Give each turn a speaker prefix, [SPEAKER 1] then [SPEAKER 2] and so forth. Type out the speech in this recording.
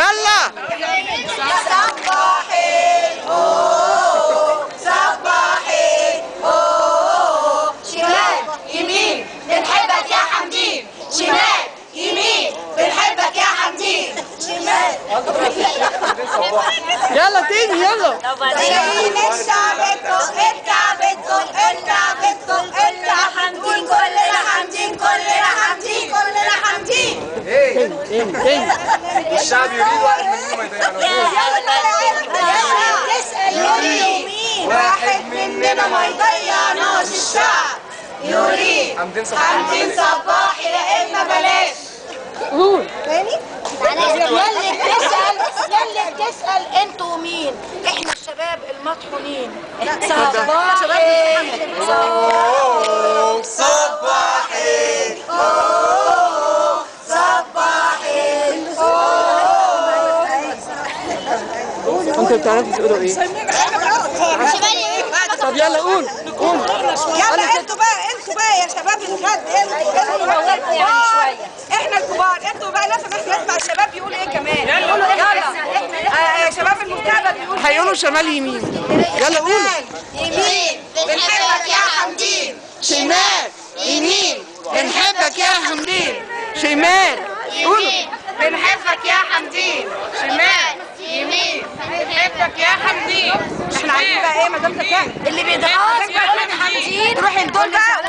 [SPEAKER 1] يلا
[SPEAKER 2] صباحين صباحين شمال يمين بنحبك يا حمدين، شمال يمين بنحبك يا حمدين، شمال
[SPEAKER 1] يلا تاني يلا.
[SPEAKER 2] شايلين الشعبكم الكعبكم الكعبكم الكع حمدين، كلنا حمدين كلنا حمدين كلنا حمدين.
[SPEAKER 1] تاني
[SPEAKER 3] الشعب يريد واحد مننا ما يضيعناش.
[SPEAKER 2] واحد مننا ما يضيعناش. الشعب يريد
[SPEAKER 3] حمدين
[SPEAKER 2] صباحي لا اما بلاش.
[SPEAKER 1] قول
[SPEAKER 2] تاني يلي بتسأل انتوا مين؟ احنا الشباب المطحونين. صباحي
[SPEAKER 3] صباحين
[SPEAKER 1] انتوا بتعرفوا تقولوا ايه؟ طب يلا قول
[SPEAKER 2] يلا انتوا بقى يا شباب الغد. احنا الكبار، انتوا بقى لازم احنا نسمع الشباب بيقولوا ايه كمان. يلا يا شباب المستقبل بيقولوا
[SPEAKER 1] هيقولوا شمال يمين. يلا قولوا
[SPEAKER 2] يمين بنحبك يا حمدين،
[SPEAKER 1] شمال يمين بنحبك يا حمدين، شمال قولوا
[SPEAKER 2] بنحبك يا حمدين، شمال يمين بنحبك يا حمدين. احنا عايزين بقى ايه مدام اللي بيدعوا حمدين روحي ندول بقى